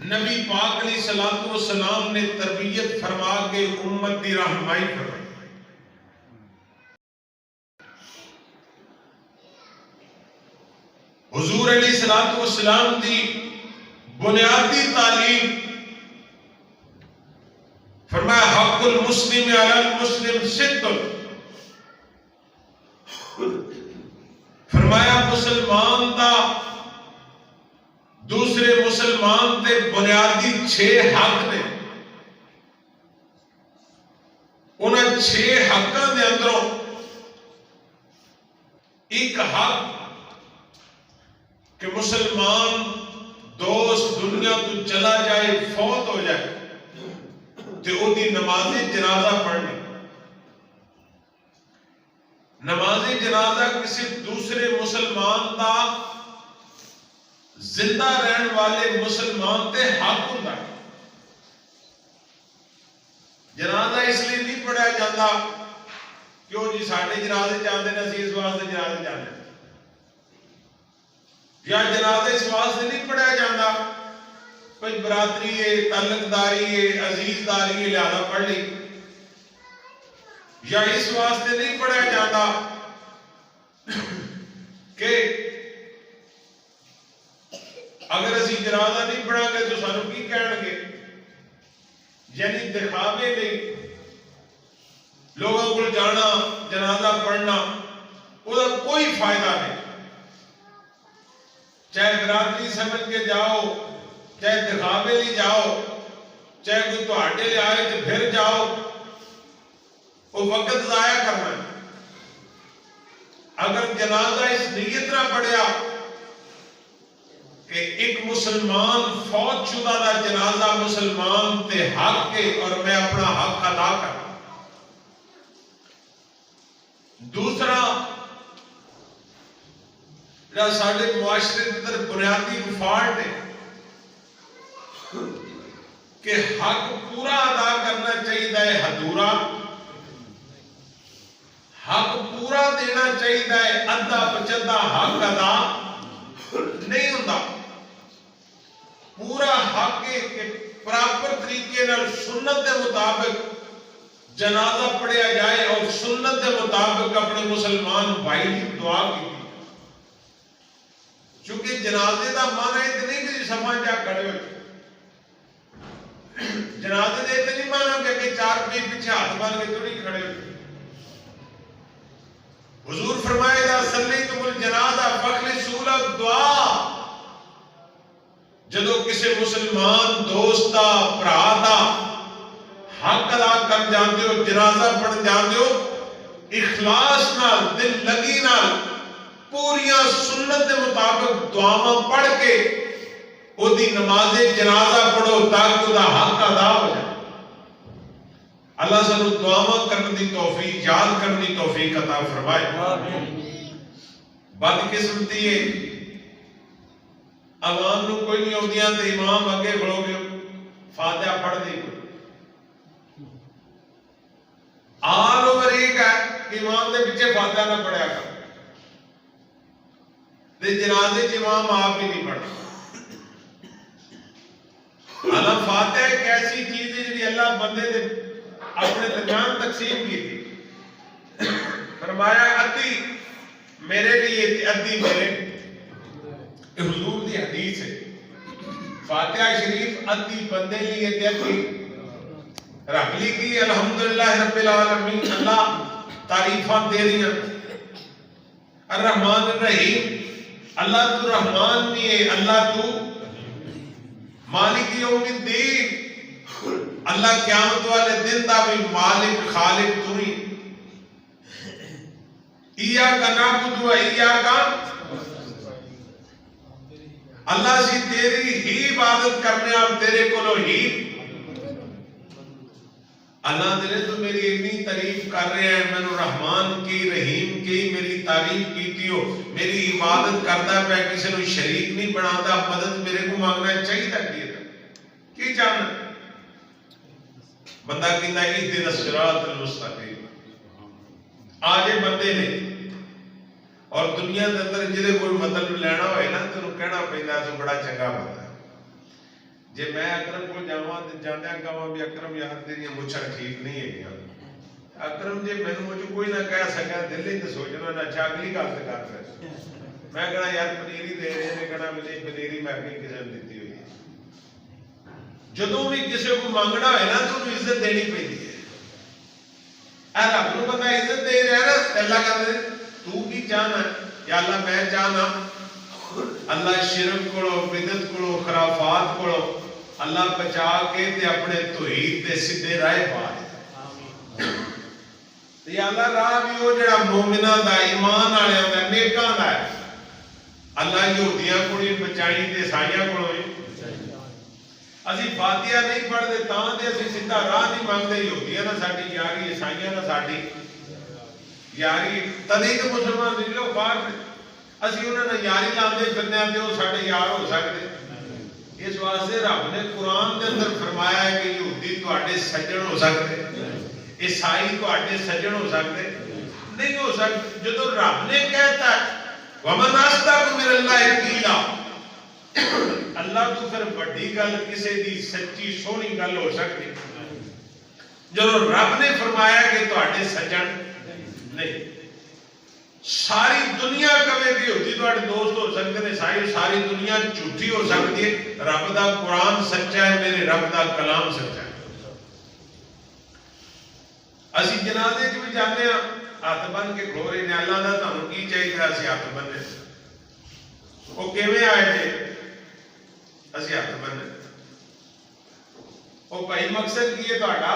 نبی پاک علیہ الصلوۃ والسلام نے تربیت فرما کے امت دی رہنمائی فرمائی. حضور علیہ الصلوۃ والسلام دی بنیادی تعلیم فرمایا حق المسلم علی المسلم ست. فرمایا مسلمان دا دوسرے مسلمان تے بنیادی 6 حق نے. انہاں 6 حقاں دے اندروں ایک حق کہ مسلمان دوست دنیا تو چلا جائے فوت ہو جائے تے او دی نماز جنازہ پڑھنی. نماز جنازہ کسی دوسرے مسلمان دا زندہ رہن والے مسلمان تے حق ہوندا ہے. جنازہ اس لیے نہیں پڑھایا جاتا کیوں جی ساڈے جنازے جاندے نے اسی اس واسطے جنازے جاندے, یا جنازہ اس واسطے نہیں پڑھایا جاتا کوئی برادری ہے, تعلق داری ہے, عزیز داری ہے لہذا پڑھ لی, یا اس واسطے نہیں پڑھایا جاتا کہ اگر اسی جنازہ نہیں پڑھا گے تو سانو کی کہن گے. یعنی دکھاوے نہیں لوگوں کو جانا جنازہ پڑھنا وہ کوئی فائدہ نہیں. چاہے برادری سمجھ کے جاؤ, چاہے دکھاوے لی جاؤ, چاہے کوئی تہاڈے لے آئے تو پھر جاؤ, وہ وقت ضائع کرنا ہے. اگر جنازہ اس نیت نہ پڑھیا کہ ایک مسلمان فوت شدہ دا جنازہ مسلمان تے حق کے اور میں اپنا حق ادا کروں. دوسرا جہاں سارے معاشرے کے اندر بنیادی فالٹ ہے کہ حق پورا ادا کرنا چاہیے, ادھورا حق پورا دینا چاہیے, ادھا پچھدا حق ادا نہیں ہوتا. پورا حق ہے کہ پراپر طریقے نال سنت کے مطابق جنازہ پڑھیا جائے اور سنت کے مطابق اپنے مسلمان بھائی کی دعا کی. چونکہ جنازے دا معنی اتنی کہ سفا جا کھڑے ہوئے, جنازے دے اتنی معنی کہ 4 پیچھے ہاتھ بن کے تو نہیں کھڑے ہوئے. حضور فرمائے اذا صلیتم الجنازہ فاخلصوا له الدعاء. جدو کسی مسلمان دوست دا بھرا دا حق ادا کر جاندے ہو, جنازہ پڑھ جاندے ہو, اخلاص نال دل لگی نال پوریاں سنت کے مطابق دعاواں پڑھ کے او دی نماز جنازہ پڑھو تاکہ او دا حق ادا ہو جائے. اللہ سانو دعاواں کرنے دی توفیق, یاد کرنے دی توفیق عطا فرمائے. بد قسمتی ہے عوام نو کوئی نہیں ہوندیاں تے امام اگے کھلو گے فاتحہ پڑھ دی. آل اوور ایک ہے کہ امام دے پیچھے فاتحہ نہ پڑھیا کر, تے جنازے چ امام آپ ہی نہیں پڑھتا. اللہ فاتحہ ایک ایسی چیز ہے جی اللہ بندے دے اپنے درمیان تقسیم کی تھی. فرمایا ادھی میرے لیے ادھی میرے, حضور دی حدیث ہے. فاتحہ شریف ادھی بندے لیے تے ادھی رب لی کی. الحمدللہ رب العالمین, اللہ تعریفاں تیریاں. الرحمن الرحیم, اللہ تو رحمان بھی ہے, اللہ تو مالک یوم الدین, اللہ قیامت والے دن دا بھی مالک خالق تو ہی. ایاک نعبد و ایاک, اللہ سی تیری ہی عبادت کرنے اور تیرے کو ہی. اللہ دلے تو میری اتنی تعریف کر رہے ہیں, میں نے رحمان کی رحیم کی میری تعریف کی ہو, میری عبادت کرتا پہ کسی نے شریک نہیں بناتا, مدد میرے کو مانگنا چاہیے تھا کی چاہنا. بندہ کہنا اہدنا الصراط المستقیم. آجے بندے نے اور دنیا کے اندر جہے کوئی مطلب لینا ہوئے نا تو کہنا پہنا تو بڑا چنگا بندہ ہے. جے میں اکرم کو جاواں تے جاندیاں کہاں بھی اکرم یار تیری مچھاں ٹھیک نہیں ہے، اکرم جی میں مجھے کوئی نہ کہہ سکا دل ہی تے سوچنا نہ اچھا اگلی گل تے کر پھر میں کہنا یار پنیری دے رہے نے کہنا بھی نہیں پنیری میں اپنی کسی نے دیتی ہوئی ہے۔ جدوں بھی کسی کو مانگنا ہوئے نا تو عزت دینی پیندی ہے، اے رب نوں پتہ عزت دے رہا نا تے اللہ کہندا تو کی چاہنا ہے یا اللہ میں چاہنا اللہ شرک کولو بدعت کولو خرافات کولو اللہ بچا کے تے اپنے توحید تے سیدھے راہ پا دے تے اللہ راہ بھی وہ جڑا مومناں دا ایمان والےاں دا نیکاں دا ہے اللہ یہودیاں کو بچائی تے عیسائیاں کو اسی فاتحہ نہیں پڑھتے تاں تے اسی سیدھا راہ نہیں مانگتے یہودیاں نہ ساڈی یاری عیسائیاں نہ ساڈی یاری تدی تے مسلمان نہیں لو باہر اسی انہاں نے یاری لاندے پھرنے تے وہ ساڈے یار ہو سکتے اس واسطے رب نے قرآن کے اندر فرمایا ہے کہ یہودی تواڈے سجن ہو سکتے عیسائی تواڈے سجن ہو سکتے نہیں ہو سکتے جدوں رب نے کہتا ہے وَمَنْ أَصْدَقُ مِنَ اللَّهِ قِيلًا اللہ تو پھر بڑی گل کسی دی سچی سونی گل ہو سکتی جدوں رب نے فرمایا کہ تواڈے سجن نہیں ساری دنیا کبھی بھی ہوتی تواڈے دوست ہو سکتے ہیں عیسائی ساری دنیا جھوٹی ہو سکتی ہے رب دا قرآن سچا ہے میرے رب دا کلام سچا ہے اسی جنازے چ بھی جانے ہاں ہاتھ بن کے کھلو رہے ہیں اللہ دا تانوں کی چاہیے اسی ہاتھ بننے وہ کیویں آئے تھے اسی ہاتھ بننے وہ بھائی مقصد کی ہے تہاڈا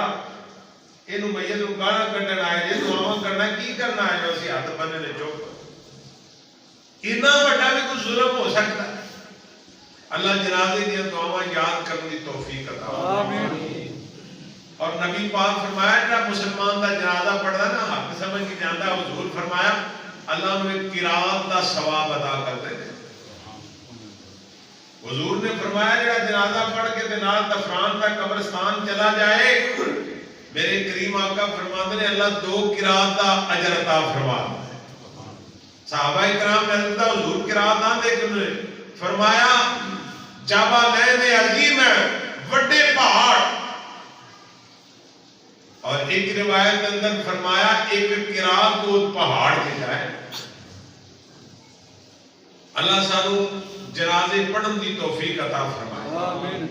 اینو میت نوں گانا کڈن آئے جے دعاواں کرنا کی کرنا ہے جو اسی ہاتھ بننے نے چوک اتنا بڑا بھی کوئی ظلم ہو سکتا ہے اللہ جنازے دی دعاواں یاد کرنے کی توفیق عطا آمین اور نبی پاک فرمایا جڑا مسلمان دا جنازہ پڑھدا نا حق سمجھ کے جاندا حضور فرمایا اللہ نے قرات دا ثواب عطا کر دے حضور نے فرمایا جڑا جنازہ پڑھ کے تے نال دفنان دا قبرستان چلا جائے میرے کریم آقا فرماتے ہیں اللہ 2 قرات دا اجر عطا فرماتا ہے صحابہ کرام نے عرض کیا حضور قرات آندے کہ فرمایا جبلین عظیم ہے بڑے پہاڑ اور ایک روایت اندر فرمایا ایک قرات کو پہاڑ دکھا ہے اللہ سانو جنازے پڑھن دی توفیق عطا فرمائے آمین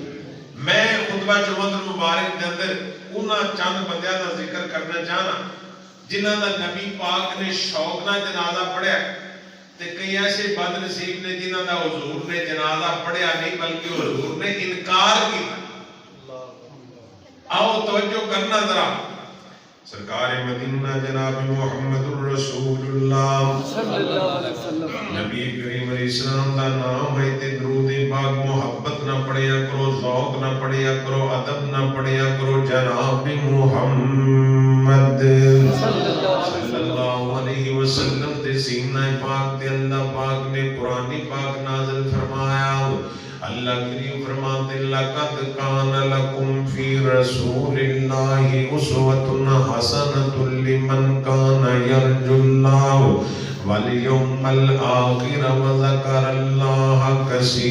میں خطبہ جمعہ مبارک دے اندر انہاں چند بندیاں دا ذکر کرنا چاہنا جنہاں دا نبی پاک نے شوق نہ جنازہ پڑھیا تے کئی ایسے بد نصیب نے جنہاں دا حضور نے جنازہ پڑھیا نہیں بلکہ حضور نے انکار کیا آؤ توجہ کرنا ذرا سرکار مدینہ جناب محمد الرسول اللہ صلی اللہ علیہ وسلم نبی کریم علیہ السلام دا نام ہے تے درود پاک محبت نہ پڑھیا کرو ذوق نہ پڑھیا کرو ادب نہ پڑھیا کرو جناب محمد صلی اللہ علیہ وسلم تے سینہ پاک تے اللہ پاک نے قرآن پاک نازل فرمایا اللہ کریم فرماتے لقد کان لکم فی رسول اللہ اسوۃ حسنۃ لمن کان یرجو اللہ والیوم الآخر وذکر اللہ کثیرا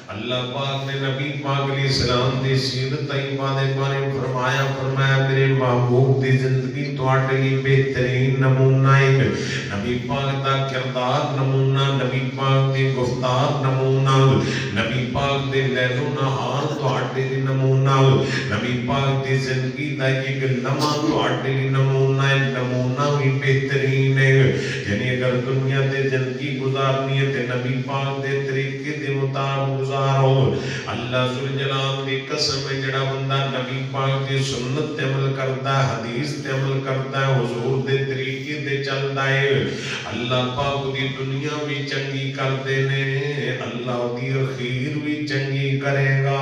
اللہ پاک نے نبی پاک علیہ السلام دی سیرت طیبہ دے بارے فرمایا میرے محبوب دی زندگی تواڈے لئی بہترین نمونہ ہے نبی پاک دا کردار نمونہ نبی پاک دی گفتار نمونہ نبی پاک دے لیل و نہار تواڈے لئی نمونہ نبی پاک دی زندگی دا ایک لمحہ تواڈے لئی نمونہ ہے نمونہ بھی بہترین ہے یعنی اگر دنیا تے زندگی گزارنی ہے تے نبی پاک دے طریقے دے مطابق گزارو اللہ ذوالجلال دی قسم ہے جڑا بندہ نبی پاک دی سنت تے عمل کرتا ہے حدیث تے عمل کرتا ہے حضور دے طریقے تے چلدا ہے اللہ پاک دی دنیا بھی چنگی کر دینے اللہ دی اخیر بھی چنگی کرے گا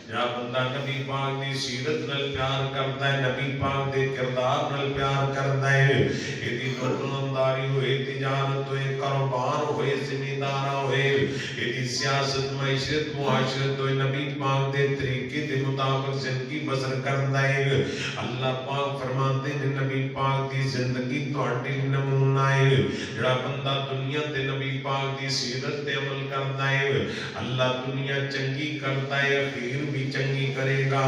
جڑا بندہ نبی پاک دی سیرت نال پیار کرتا ہے نبی پاک دے کردار نال پیار کرتا ہے ایدی دکانداری ہوئے تجارت ہوئے کاروبار ہوئے زمیندار ہوئے ایدی سیاست معیشت معاشرت ہوئے نبی پاک دے طریقے دے مطابق زندگی بسر کرتا ہے اللہ پاک فرماتے ہیں نبی پاک دی زندگی تہاڈے نمونہ ہے جڑا بندہ دنیا تے نبی پاک دی سیرت تے عمل کردا ہے اللہ دنیا چنگی کرتا ہے اخیر بھی چنگی کرے گا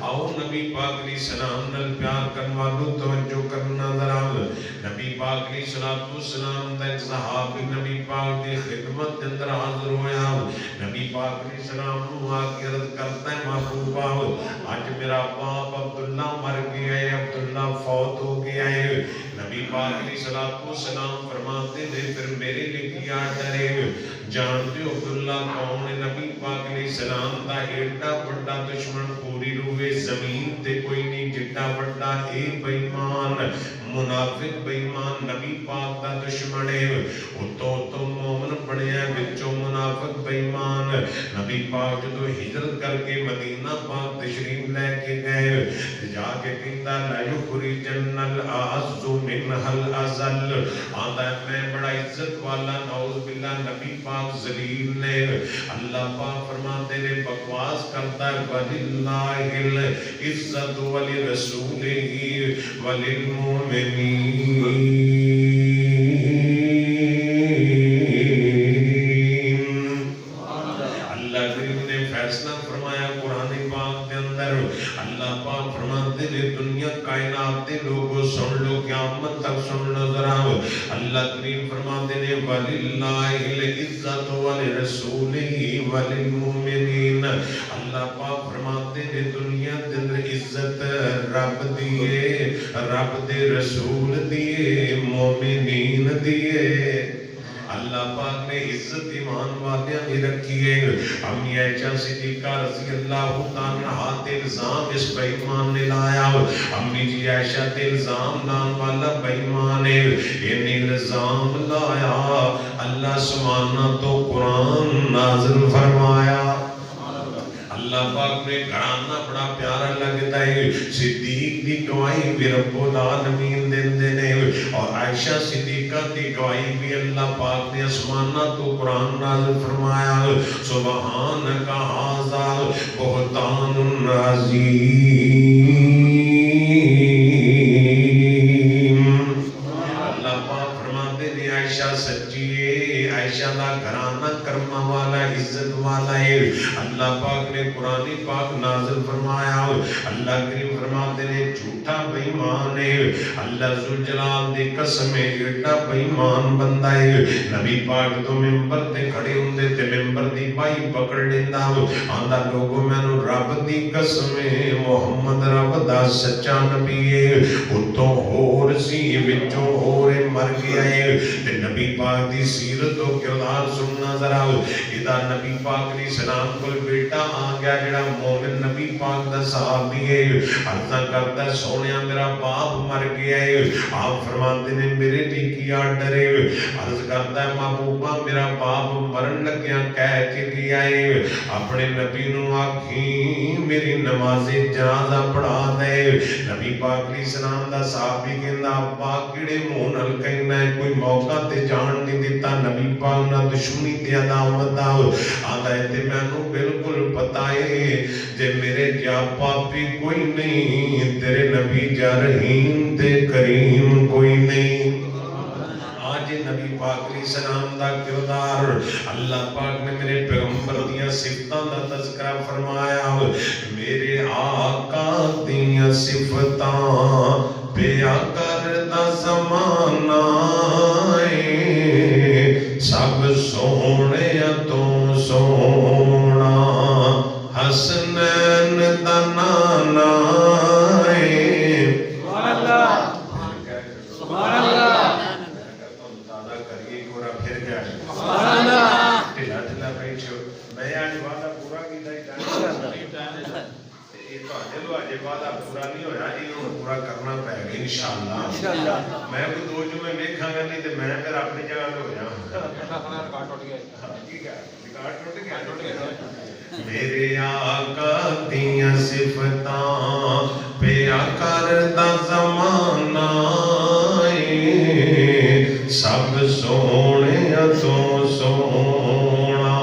آؤ نبی پاک علیہ السلام نال پیار کرن والو توجہ کرنا ذرا نبی پاک علیہ الصلوۃ والسلام دا ایک صحابی نبی پاک دی خدمت دے اندر حاضر ہویا نبی پاک علیہ السلام نو آ کے عرض کرتا ہے محبوبا آج میرا باپ عبداللہ مر گیا ہے عبداللہ فوت ہو گیا ہے نبی پاک علیہ الصلوۃ والسلام فرماتے تھے پھر میرے لیے کیا ڈرے جانتے ہو عبداللہ کون ہے نبی پاک علیہ السلام دا ایڈا بڑا دشمن پوری روئے زمین تے کوئی نہیں جڈا بڑا اے بے ایمان منافق بے ایمان نبی پاک دا دشمن ہے تو مومن بنیا بچوں منافق بے ایمان نبی پاک جدو ہجرت کر کے مدینہ پاک تشریف لے کے گئے جا کے کہندا لا یخرجن الاعز منها الاذل آندا میں بڑا عزت والا نعوذ باللہ نبی پاک ذلیل نے اللہ پاک فرماتے نے بکواس کرتا ہے وللہ العزت ولرسولہ وللمؤمنین اللہ کریم نے فیصلہ فرمایا قرآن پاک کے اندر اللہ پاک فرماتے نے دنیا کائنات دے لوگوں سن لو قیامت تک سن لو ذرا اللہ کریم فرماتے نے وللہ العزت ولرسولہ وللمؤمنین اللہ پاک فرماتے نے دنیا دے اندر عزت رب دیے رب دے رسول دیے مومنین دیے اللہ پاک نے عزت ایمان والیاں بھی رکھی ہے امی عائشہ صدیقہ رضی اللہ تعالیٰ عنہ الزام اس بے ایمان نے لایا امی جی عائشہ تے الزام لان والا بے ایمان ہے ان الزام لایا اللہ سبحانہ تو قرآن نازل فرمایا اللہ پاک نے گھرانہ بڑا پیارا لگتا ہے صدیق دی گواہی بھی رب العالمین دیندے نے اور عائشہ صدیقہ دی گواہی بھی اللہ پاک نے آسمانہ تو قرآن نازل فرمایا سبحانک ھذا بہتان عظیم اللہ پاک فرماتے نے عائشہ سچی ہے عائشہ دا گھرانہ کرما والا عزت والا ہے اللہ پاک نے قرآن پاک نازل فرمایا اللہ کریم فرماتے نے جھوٹا بے ایمان ہے اللہ ذوالجلال دی قسم ہے ایڈا بے ایمان بندہ ہے نبی پاک تو منبر تے کھڑے ہوندے تے منبر دی بائی پکڑ لیندا آندا لوگوں مینوں رب دی قسم ہے محمد رب دا سچا نبی ہے اتوں ہور سی وچوں ہور مر گیا ہے تے نبی پاک دی سیرت و کردار سننا ذرا ادا نبی پاک علیہ السلام کو بیٹا آ گیا جڑا مومن نبی پاک دا صحابی ہے عرض کرتا ہے سونیا میرا باپ مر گیا ہے آپ فرماتے نے میرے لیے کیا ڈرے عرض کرتا ہے محبوبہ میرا باپ مرن لگیا کہہ کے گیا ہے اپنے نبی نو آکھی میری نماز جنازہ پڑھا دے نبی پاک علیہ السلام دا صحابی کہندا ابا کیڑے منہ نال کہنا ہے کوئی موقع تے جان نہیں دیتا نبی پاک نہ دشمنی تے عداوت دا آندا ہے تے مینوں بالکل پتہ ہے جے میرے جا پاپی کوئی نہیں تیرے نبی جا رحیم تے کریم کوئی نہیں آج نبی پاک علیہ السلام دا کردار اللہ پاک نے میرے پیغمبر دیاں صفتاں دا تذکرہ فرمایا میرے آقا دیاں صفتاں پیا کردا زمانہ سب سونے تو سونا حسنین دا نانا سبحان اللہ دادا کریے گورا پھر گیا سبحان اللہ ٹھلا ٹھلا بیٹھو میں آج وعدہ پورا کیتا ہی چلو آج وعدہ پورا نہیں ہویا یہ پورا کرنا پائے گا انشاءاللہ میں کوئی دو جو میں دیکھا گا نہیں تو میں پھر اپنی جگہ پہ ہو جاؤں میرے آقا دیاں صفتاں پیا کردا زمانہ سب سونے تو سونا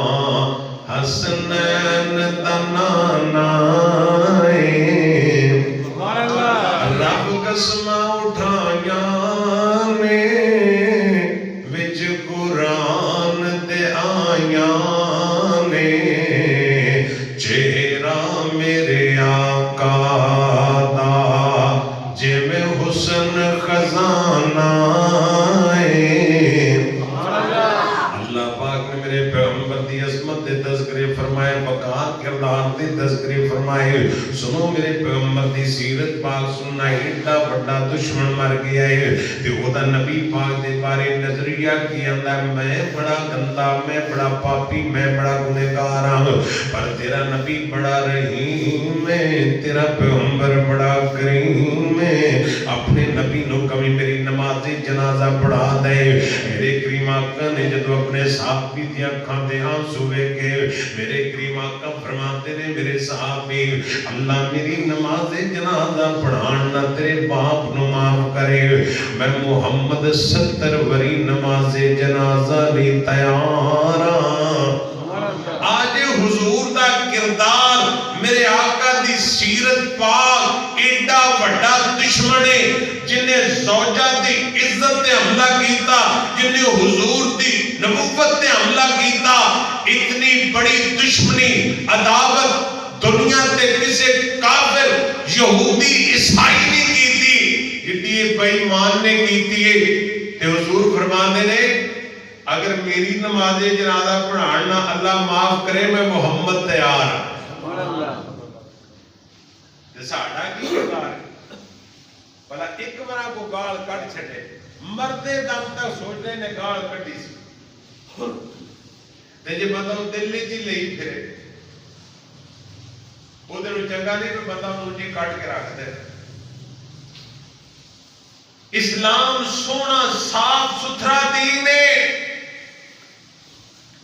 حسنین دا نانا رب قسماں اٹھائیاں نے وچ قرآن دے آیاں نے چہرہ میرے آقا دا جویں حسن خزانہ اللہ پاک نے میرے پیغمبر دی عظمت دے تذکرے فرمائے وقار کردار دے تذکرے فرمائے سنو میرے پیغمبر دی سیرت پاک سننا ایڈا بڑا دشمن مر گیا ہے تے او دا نبی پاک دے بارے نظریہ کی اندر میں بڑا گندا میں بڑا پاپی میں بڑا گنہگار ہوں پر تیرا نبی بڑا رحیم ہے تیرا پیغمبر بڑا کریم ہے اپنے نبی نو کبھی میری نماز جنازہ پڑھا دے میرے کریم آقا نے جدو اپنے صحابی دی اکھاں دے آنسو ویکھے میرے کریم آقا فرماتے نے میرے صحابی اللہ میری نماز جنازہ پڑھانا تیرے باپ نو معاف کرے میں محمد 70 وری نماز جنازہ نہیں تیار آج حضور دا کردار میرے آقا دی سیرت پاک ایڈا بڑا دشمن ہے جن نے زوجہ دی عزت تے حملہ کیتا جن نے حضور دی نبوت تے حملہ کیتا اتنی بڑی دشمنی عداوت دنیا تے کسے کافر یہودی عیسائی نے کی تھی جتنی بے ایمان نے کی تھی تے حضور فرماتے نے اگر میری نماز جنازہ پڑھانا اللہ معاف کرے میں محمد تیار تے ساڈا کی کردار ہے بھلا ایک بار کو گال کٹ چھڈے مردے دم تک سوچنے نے گال کٹی سی تے جے بندہ دل وچ لئی پھرے ادھر چنگا نہیں کہ بندہ مونجی کٹ کے رکھ دے اسلام سونا صاف ستھرا دین ہے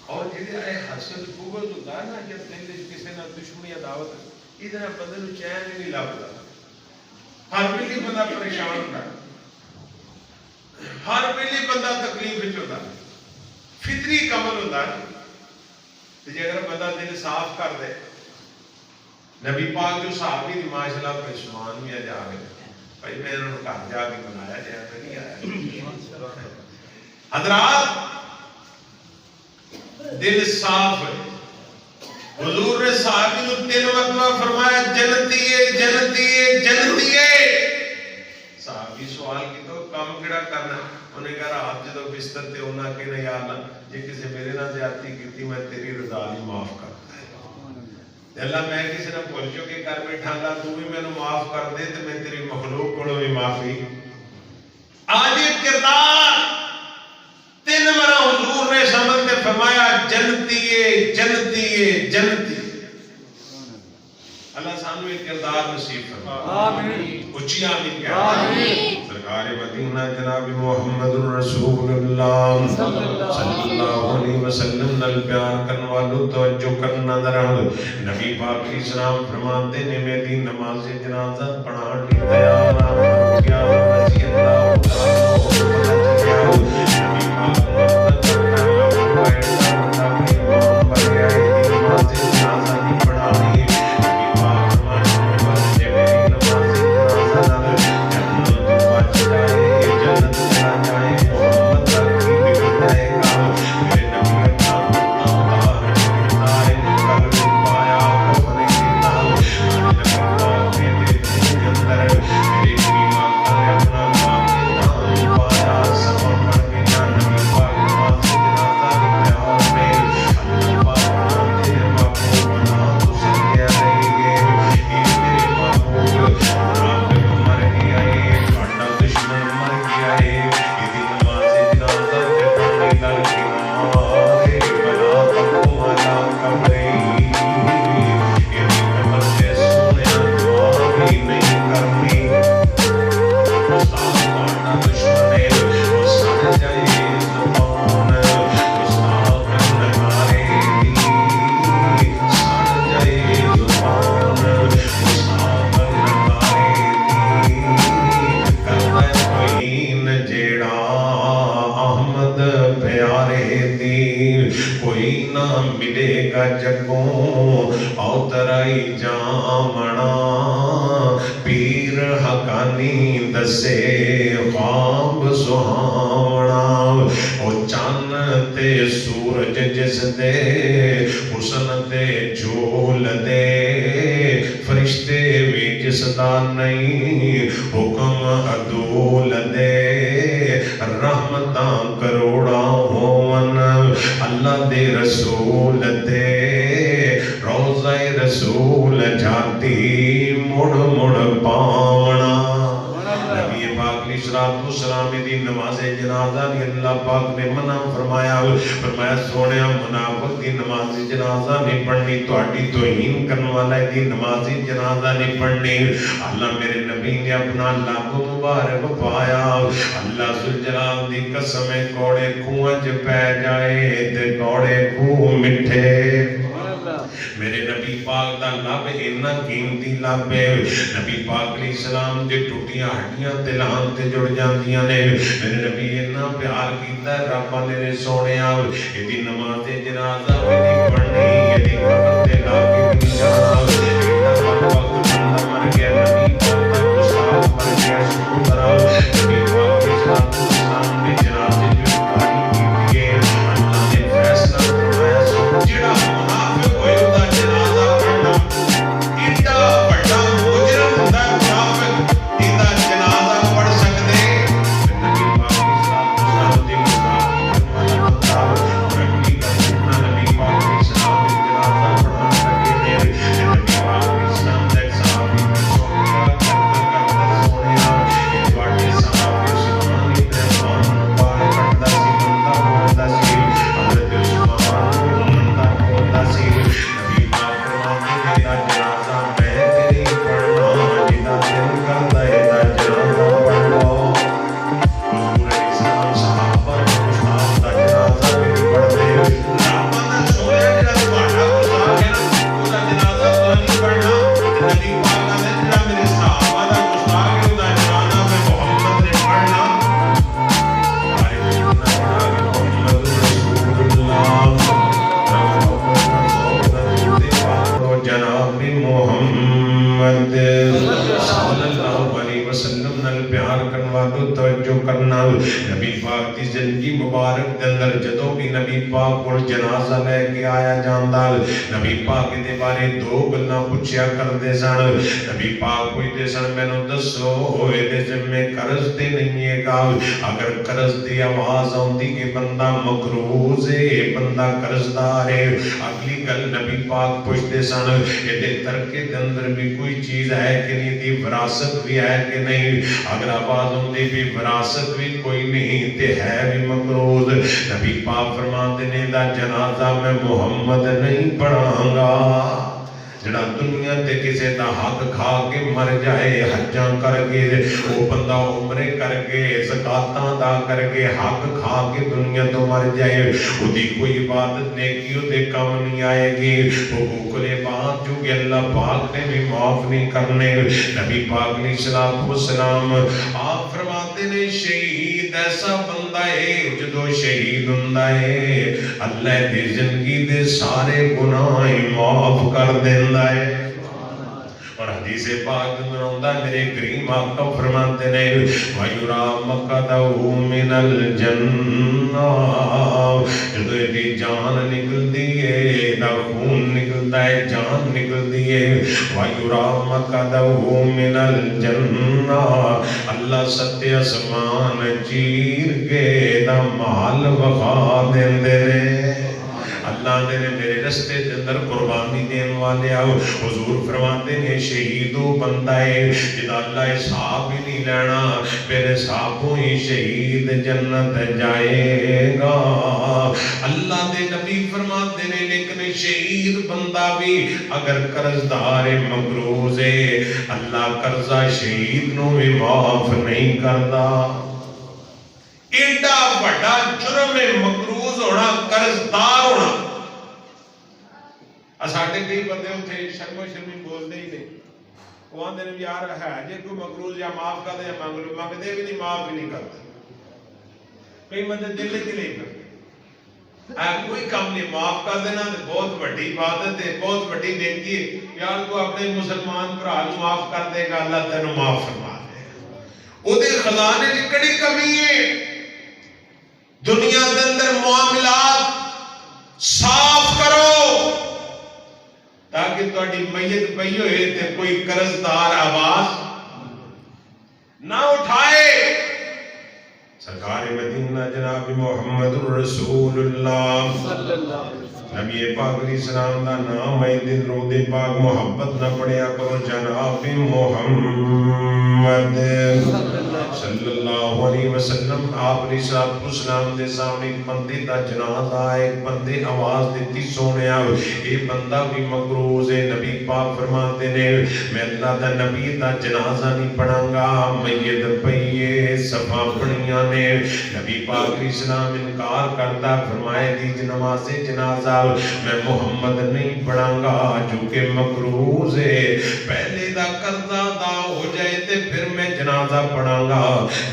اور جڑے اے حسد بغض ہوتا ہے نا جب دل وچ کسے نال دشمنی عداوت ادھر بندے نوں چین نہیں لبدا ہر ویلے بندہ پریشان ہوندا ہر ویلے بندہ تکلیف وچ ہوندا فطری کمل ہوندا تے جے اگر بندہ دل صاف کر دے نبی پاک جو صحابی دی ماشاءاللہ پریشان بھی جا گئے بھائی میں انہوں نے گھر جا کے بنایا جائے میں نہیں آیا حضرات دل صاف ہے حضور نے صحابی کو 3 مرتبہ فرمایا جنتی ہے جنتی ہے جنتی ہے صحابی سوال کی تو کام کیڑا کرنا انہیں کہا رات جدو بستر تے ہونا کہ نہیں آنا جے کسی میرے نہ زیادتی کی میں تیری رضا نہیں معاف کرتا اللہ میں کسی نے بول جو کہ کر بیٹھا گا تو بھی میں نے معاف کر دے تو میں تیری مخلوق کو بھی معافی آج یہ کردار 3 مرہ حضور نے سمجھ کے فرمایا جنتی ہے جنتی ہے جنتی اللہ سانو ایک کردار نصیب فرمائے آمین اچھی آمین کہہ آمین سرکار مدینہ جناب محمد رسول اللہ صلی اللہ علیہ وسلم نل پیار کرن والو توجہ کرنا درہم نبی پاک علیہ السلام فرماتے نے میری نماز جنازہ پڑھانے تیار آمد کیا رضی اللہ تعالیٰ نبی پاک ملے گا جگوں اوترائی جامنا پیر حقانی دسے خواب سہاونا او چان تے سورج جس دے حسن تے جھول دے فرشتے بھی جس دا نہیں حکم عدول دے رحمتاں کروڑا ہون اللہ دے رسول دے روضہ رسول جاتی مڑ مڑ پاونا نبی پاک علیہ السلام دی نماز جنازہ نے اللہ پاک نے منع فرمایا سونے منافق دی نماز جنازہ نہیں پڑھنی تہاڈی توہین کرن والا دی نماز جنازہ نہیں پڑھنی اللہ میرے نبی نے اپنا لب مبارک پایا اللہ ذوالجلال دی قسم کوڑے کھوئیں چ پے جائے تے کوڑے کھو مٹھے میرے نبی پاک دا لب اتنا قیمتی لب ہے نبی پاک علیہ السلام دے ٹوٹیاں ہڈیاں دلان تے جڑ جاندیاں نے میرے نبی اتنا پیار کیتا ہے رب نے سونیا ایدی نماز جنازہ ویدی پڑھنی ایدی قبر تے لا کے نہیں جانا ایدہ وقت بندہ مر گیا نبی پاک دا گستاخ مر گیا شکر کرا نبی پاک علیہ السلام دے جنازے جو کاری کی ہے اللہ نے فیصلہ فرمایا جڑا منافق ہوئے دا جنازہ پڑھنا ایڈا بڑا مجرم ہوندا ہے منافق ایدا جنازہ پڑھ سکدے نبی پاک علیہ السلام دے گستاخ والا بندہ رکھنی کرنا نبی پاک علیہ السلام دے جنازہ پڑھنا سکے نبی پاک علیہ السلام دے صحابی میں سونیا کرتا سونیا واٹے صحابی سبحانی رحمان مبارک کرتا سی بندہ بولتا سی حضرت عثمان بندہ بولتا سی نبی پاک فرماتے ہیں دا جنازہ میں تیری پڑھنا جدا دل کرتا ہے دا جنازہ پڑھ لو حضور علیہ السلام صحابہ گستاخ دا جنازہ بھی پڑھتے صحابہ دا سویا جڑا تہاڈا گستاخ ہے نا اودا جنازہ تو نہیں پڑھنا نبی پاک دا جڑا میرے صحابہ دا گستاخ ہے اودا جنازہ میں محمد نے پڑھنا محمد رسول اللہ جناب محمد صلی اللہ علیہ وسلم نال پیار کرن والو توجہ کرنا نبی پاک دی زندگی مبارک دے اندر جدوں بھی نبی پاک کول جنازہ لے کے آیا جاندا نبی پاک دے بارے دو گلاں پوچھیا کردے سن نبی پاک پوچھدے سن مینوں دسو اے دے ذمے قرض تے نہیں ہے گا اگر قرض دی آواز آوندی کہ بندہ مقروض ہے بندہ قرضدار ہے اگلی گل نبی پاک پوچھدے سن اے دے ترکے دے اندر بھی کوئی چیز ہے کہ نہیں دی وراثت بھی ہے کہ نہیں اگر آواز ہوندی بھی وراثت بھی کوئی نہیں تے ہے بھی مقروض نبی پاک فرماتے نے دا جنازہ میں محمد نہیں پڑھاں گا جڑا دنیا تے کسے دا حق کھا کے مر جائے حجاں کر کے او بندہ عمرے کر کے زکاتاں ادا کر کے حق کھا کے دنیا تو مر جائے او دی کوئی عبادت نیکی او دے کام نہیں آئے گی حقوق العباد جو کہ اللہ پاک نے بھی معاف نہیں کرنے نبی پاک علیہ السلام آپ فرماتے نے شہید ایسا بندہ ہے جدو شہید ہوندا ہے اللہ دی زندگی دے سارے گناہ معاف کر دیندا ہے اور حدیث پاک میں آتا ہے میرے کریم آقا فرماتے ہیں وَيُرَى مَقَدَهُ مِنَ الْجَنَّةِ جدو ایدی جان نکل دیئے دا خون نکلتا ہے جان نکل دیئے وَيُرَى مَقَدَهُ مِنَ الْجَنَّةِ اللہ ستے اسمان چیر کے دا مال وخا دین دے اللہ نے میرے رستے دے اندر قربانی دین والے آؤ حضور فرماتے ہیں شہیدو بندہ ہے جدا اللہ حساب ہی نہیں لینا میرے حسابوں ہی شہید جنت جائے گا اللہ دے نبی فرماتے ہیں لیکن شہید بندہ بھی اگر قرضدار مقروض ہے اللہ قرضہ شہید نو بھی معاف نہیں کردا ایڈا بڑا جرم مقروض ہونا قرضدار ہونا ساڈے کئی بندے اتنے شرمو شرمی بولتے ہی نہیں وہ آدھے نے یار ہے جی کوئی مقروض یا معاف کر دے یا منگتے بھی نہیں معاف بھی نہیں کرتے کئی بندے دل ہی نہیں کرتے کوئی کام نہیں معاف کر دینا بہت بڑی عبادت ہے بہت بڑی نیکی ہے یار تو اپنے مسلمان بھرا نو معاف کر دے گا اللہ تینوں معاف فرما دے گا ਉਹਦੇ ਖਜ਼ਾਨੇ 'ਚ ਕਿਹੜੀ ਕਮੀ ਹੈ ਦੁਨੀਆ ਦੇ ਅੰਦਰ معاملات ਸਾਫ਼ ਕਰੋ تاکہ تہاڈی میت پئی ہوئے تے کوئی قرضدار آواز نہ اٹھائے سرکار مدینہ جناب محمد رسول اللہ نبی پاک علیہ السلام دا نام ہے دل رو دے پاک محبت نہ پڑیا کرو جناب محمد صلی اللہ علیہ وسلم آپ علیہ السلام دے سامنے ایک بندے دا جنازہ ہے ایک بندے آواز دیتی سونے آئے اے بندہ بھی مقروض ہے نبی پاک فرماتے نے میں اللہ دا نبی دا جنازہ نہیں پڑھاں گا میت پئیے صفا پڑھیاں نے نبی پاک علیہ السلام انکار کرتا فرمائے دی نماز جنازہ میں محمد نہیں پڑھاں گا جو کہ مقروض ہے پہلے دا قرضہ ادا ہو جائے تے پھر میں جنازہ پڑھاں گا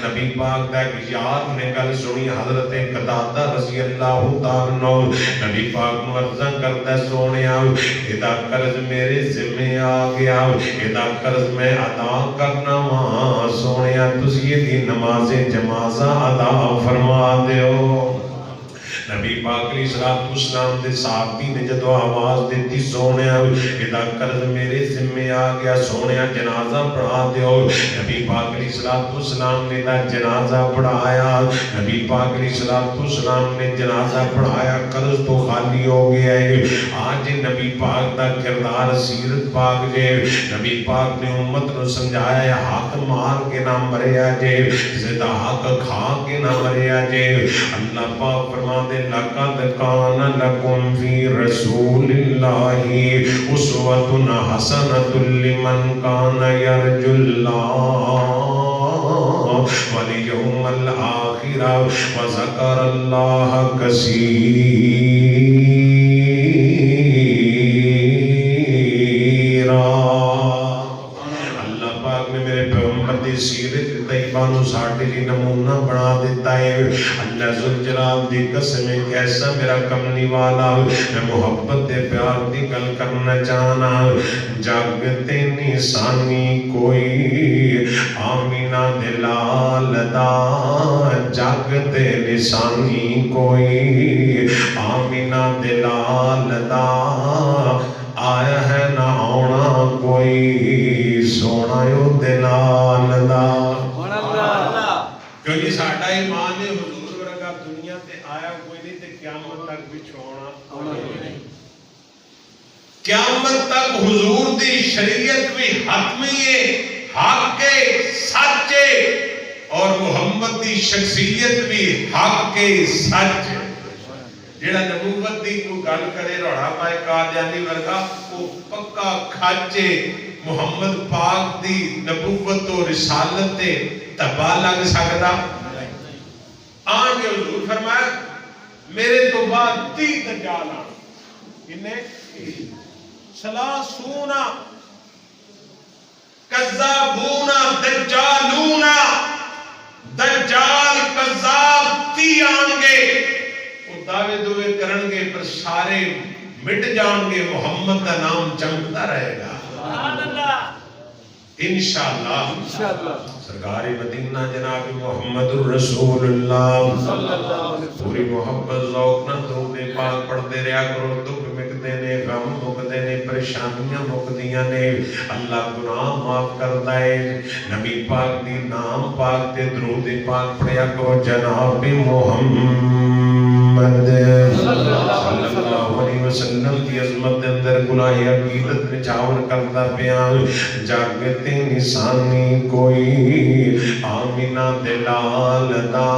نبی پاک دا یار نے گل سنی حضرت قتادہ رضی اللہ تعالیٰ عنہ نبی پاک نو عرضاں کرتا سونیا ادا قرض میرے ذمہ آ گیا ادا قرض میں ادا کرنا وہاں سونیا تسی دی نماز جنازہ ادا فرما دیو نبی پاک علیہ السلام دے صحابی نے جدو آواز دیتی سونے ادا قرض میرے ذمہ آ گیا سونے جنازہ پڑھا دیو نبی پاک علیہ السلام نے دا جنازہ پڑھایا نبی پاک علیہ السلام نے جنازہ پڑھایا قرض تو خالی ہو گیا ہے آج نبی پاک دا کردار سیرت پاک جے نبی پاک نے امت نو سمجھایا ہے حق مار کے نہ مریا جے زدہ حق کھا کے نہ مریا جے اللہ پاک فرما دے لَقَدْ كَانَ لَكُمْ فِي رَسُولِ اللَّهِ أُسْوَةٌ حَسَنَةٌ لِمَنْ كَانَ يَرْجُو اللَّهَ وَالْيَوْمَ الْآخِرَ وَذَكَرَ اللَّهَ كَثِيرًا اللہ پاک نے میرے پیغمبر دی سیرت طیبانو ساٹھے لی نمونہ بنا دیتا ہے اللہ ذوالجلال دی قسم کیسا میرا کملی والا میں محبت دے پیار دی گل کرنا چاہنا جاگتے نسانی کوئی آمینہ دلال دا جاگتے نسانی کوئی آمینہ دلال دا آیا ہے نہ آنا کوئی سونا یو دلال دا کیونکہ ساڑھا ایمان ہے حضور ورگا دنیا تے آیا کوئی نہیں تے قیامت تک بھی چھوڑا قیامت تک حضور دی شریعت بھی حتمی ہے حق کے سچے اور محمد دی شخصیت بھی حق کے سچ جیڑا نبوت دی کو گل کرے روڑا پائے قادیانی ورگا وہ پکا کھاچے محمد پاک دی نبوت و رسالت تے تباہ لگ سکتا آن کے حضور فرمایا میرے تو بعد 30 دجال آن انہیں سلاسونا کذابونا دجالونا دجال کذاب 30 آن گے وہ دعوے دوے کرنگے پر سارے مٹ جان گے محمد کا نام چمکتا رہے گا انشاءاللہ سرکار مدینہ جناب محمد رسول اللہ پوری محبت ذوق نہ درود پاک پڑھتے رہا کرو دکھ مکتے نے غم مکتے نے پریشانیاں مکدیاں نے اللہ گناہ معاف کرتا ہے نبی پاک دی نام پاک تے درود پاک پڑھیا کرو جناب محمد صلی اللہ علیہ وسلم کی عظمت دے اندر گناہ عقیدت نچاور کرتا پیان جاگتے نسانی کوئی آمینہ دلال دا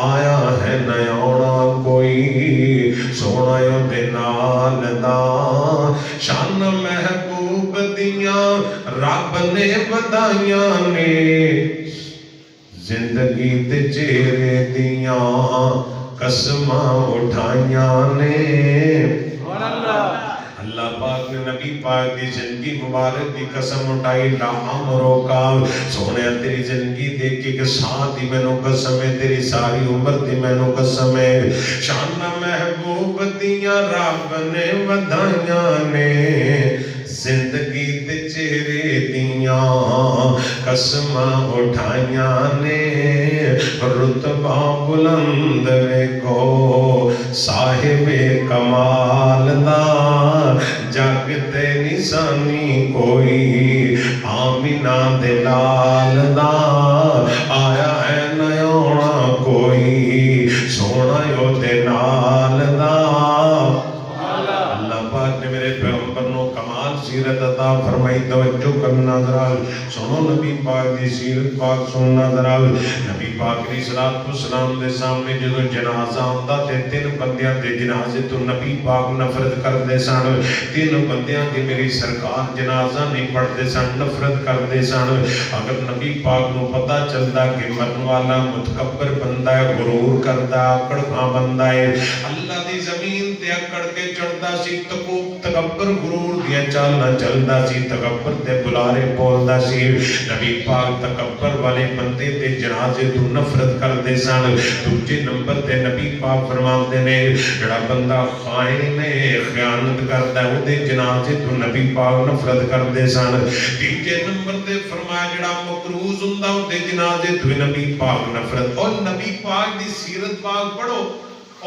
آیا ہے نیونا کوئی سونا یو دلال دا شان محبوب دیاں رب نے بدائیاں نے زندگی تے چہرے دیاں قسماں اٹھائیاں نے اللہ پاک نے نبی پاک دی زندگی مبارک دی قسم اٹھائی لا عمرو کا سونے تیری زندگی دیکھ کے ساتھ دی میں نو قسم ہے تیری ساری عمر دی میں نو قسم ہے شان محبوب دیاں رب نے ودائیاں نے زندگی تے چہرے دیاں قسماں اٹھائیاں نے رتبہ بلند ویکھو صاحب کمال دا جگ تے نشانی کوئی آمینہ دے لال دا آیا ہے نیونا کوئی سونا یو دے نال دا اللہ پاک نے میرے پیغمبر نو کمال سیرت عطا فرمائی توجہ کرنا ذرا سنو نبی پاک دی سیرت پاک سننا ذرا نبی پاک علیہ الصلوۃ والسلام دے سامنے جدوں جنازہ ہوندا تے تین بندیاں دے جنازے تو نبی پاک نفرت کردے سن تین بندیاں دی میری سرکار جنازہ نہیں پڑھدے سن نفرت کردے سن اگر نبی پاک نو پتہ چلدا کہ مرن والا متکبر بندہ ہے غرور کردا اکڑ خاں بندہ ہے اللہ دی زمین تے اکڑ کے چڑھدا سی تکبر غرور دیا چالنا چلدا سی تکبر تے بلارے بولدا سی نبی پاک تکبر والے بندے تے جنازے تو نفرت کردے سن دوجے نمبر تے نبی پاک فرماندے نے جڑا بندہ خائن ہے خیانت کردا ہے اودے جنازے تو نبی پاک نفرت کردے سن تیجے نمبر تے فرمایا جڑا مکروز ہوندا اودے جنازے تو نبی پاک نفرت اور نبی پاک دی سیرت پاک پڑھو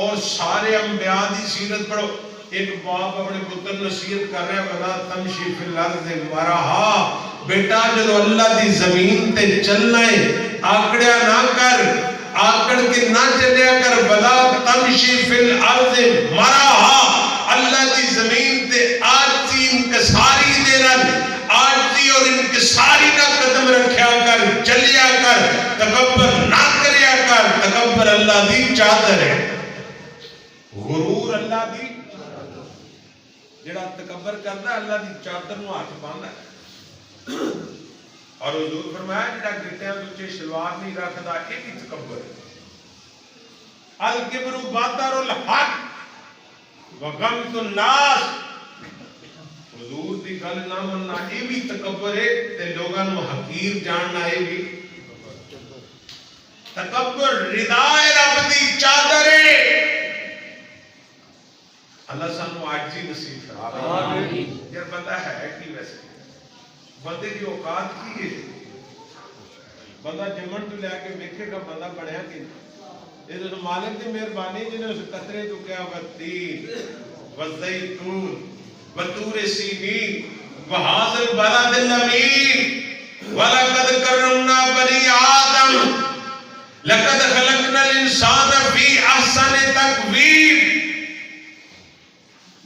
اور سارے انبیاء دی سیرت پڑھو ایک باپ اپنے پتر نصیحت کر رہا ہے ولا تمشی فی الارض مرحا بیٹا جدو اللہ دی زمین تے چلنا ہے آکڑیا نہ کر آکڑ کے نہ چلیا کر ولا تمشی فی الارض مرحا اللہ دی زمین تے آجزی انکساری دے رن آجزی اور انکساری نہ قدم رکھیا کر چلیا کر تکبر نہ کریا کر تکبر اللہ دی چادر ہے غرور اللہ دی جڑا تکبر کرتا ہے اللہ دی چادر نو ہاتھ پاندا ہے اور حضور فرمایا جڑا گٹیاں وچ شلوار نہیں رکھدا اے بھی تکبر ہے الکبر باطر الحق وغمط الناس حضور دی گل نہ مننا اے بھی تکبر ہے تے لوگاں نو حقیر جاننا اے بھی تکبر ردائے رب دی چادر ہے اللہ سانو عاجزی نصیب فرمائے یار بندہ ہے کی ویسے بندے کی اوقات کی ہے بندہ جمن تو لے کے ویکھے گا بندہ بنیا کہ یہ تو مالک دی مہربانی جنہیں اس قطرے تو کیا والتین والزیتون وطور سینین وہذا البلد الامین وَلَقَدْ كَرَّمْنَا بَنِي آدَمَ لَقَدْ خَلَقْنَا الْإِنسَانَ فِي أَحْسَنِ تَقْوِيمٍ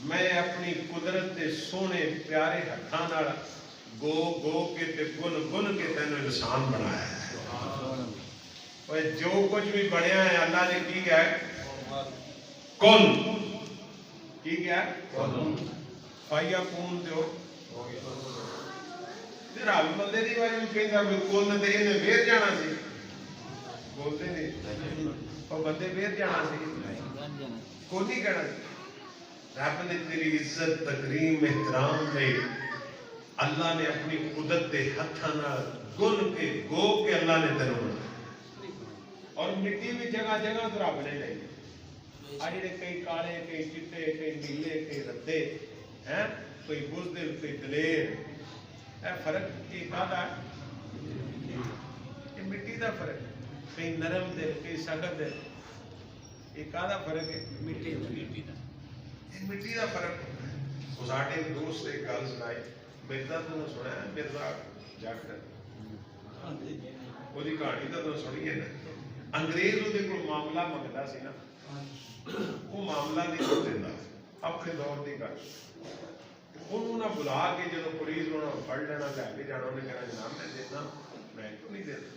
میں اپنی قدرت دے سونے پیارے ہتھاں نال گو گو کے تے گن گن کے تینوں انسان بنایا ہے اور جو کچھ بھی بنیا ہے اللہ نے کی کیا ہے کن کی کیا ہے فایا کون دیو تیرا بھی بندے دی باری میں کہیں گا کن تے انہیں ویر جانا سی بولتے نہیں اور بندے ویر جانا سی کون نہیں کہنا سی رب نے تیری عزت تکریم احترام دے اللہ نے اپنی قدرت دے ہتھاں گن کے گو کے اللہ نے تینوں بنایا اور مٹی بھی جگہ جگہ تو رب نے لئی آج کئی کالے کئی چٹے کئی نیلے کئی ردے ہیں کوئی بزدل کوئی دلیر اے فرق کی کہا ہے یہ مٹی دا فرق کئی نرم دل کئی سخت دل یہ کہا فرق ہے مٹی دا مٹی دا فرق اس آٹے دوست ایک گل سنائی مرزا تو نے سنا ہے مرزا جاکر وہ دی کہانی تو سنی ہے نا انگریز وہ معاملہ منگتا سی نا وہ معاملہ نہیں دیتا اپنے دور کی گل انہوں نے بلا کے جب پولیس انہوں نے پڑھ لینا لے کے جانا انہیں کہنا جناب میں دینا میں تو نہیں دینا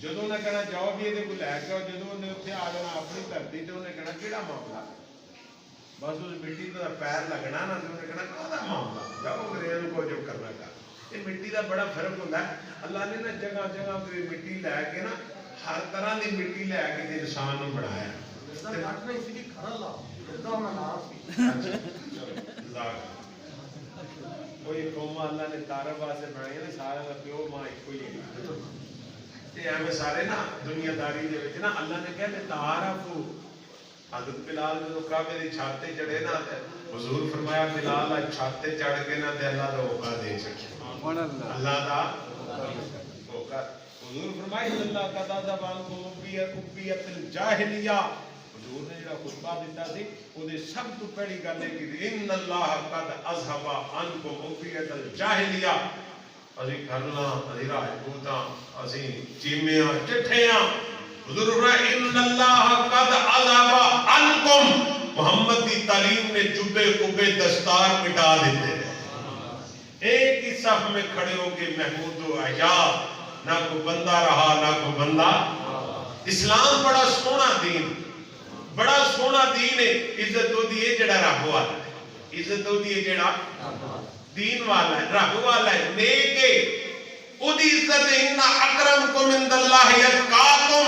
جب انہیں کہنا جاؤ بھی یہ کو لے کے جب انہیں اتنے آ جانا اپنی دھرتی تو انہیں کہنا کہڑا معاملہ بس اس مٹی کا پیر لگنا نا تو انہیں کہنا کہاں معاملہ جب انگریز کو جو کرنا کا یہ مٹی کا بڑا فرق ہوتا ہے اللہ نے نا جگہ جگہ پہ مٹی لے کے نا ہر طرح کی مٹی لے کے انسان کو بنایا کوئی قوم اللہ نے تارب واسطے بنائی ہے سارے کا پیو ماں ایک ہی ہے سارے نا دنیا داری نا اللہ نے کہتے تعارف حضرت بلال جو کعبے دی چھاتے چڑھے نا حضور فرمایا بلال چھاتے چڑھ کے نا تے اللہ دا موقع دے سکے اللہ دا ہو کر حضور فرمائے اللہ کا دادا بان کو ابیت الجاہلیہ حضور نے جڑا خطبہ دیتا سی او دے سب تو پہلی گل ہے کہ ان اللہ قد اذهب عنکم ابیت الجاہلیہ اسی کرنا اسی راجپوتاں اسی چیمیاں چٹھیاں حضور فرمائے ان اللہ قد اذهب عنکم محمد کی تعلیم نے جبے قبے دستار مٹا دیتے ایک ہی صف میں کھڑے ہو کے محمود و عیاد نہ کوئی بندہ رہا نہ کوئی بندہ اسلام بڑا سونا دین ہے عزت ہو دیئے جڑا رب والا ہے عزت ہو دیئے جڑا دین والا ہے رب والا ہے نیک ہے او دی عزت ہے ان اکرمکم عند اللہ اتقاکم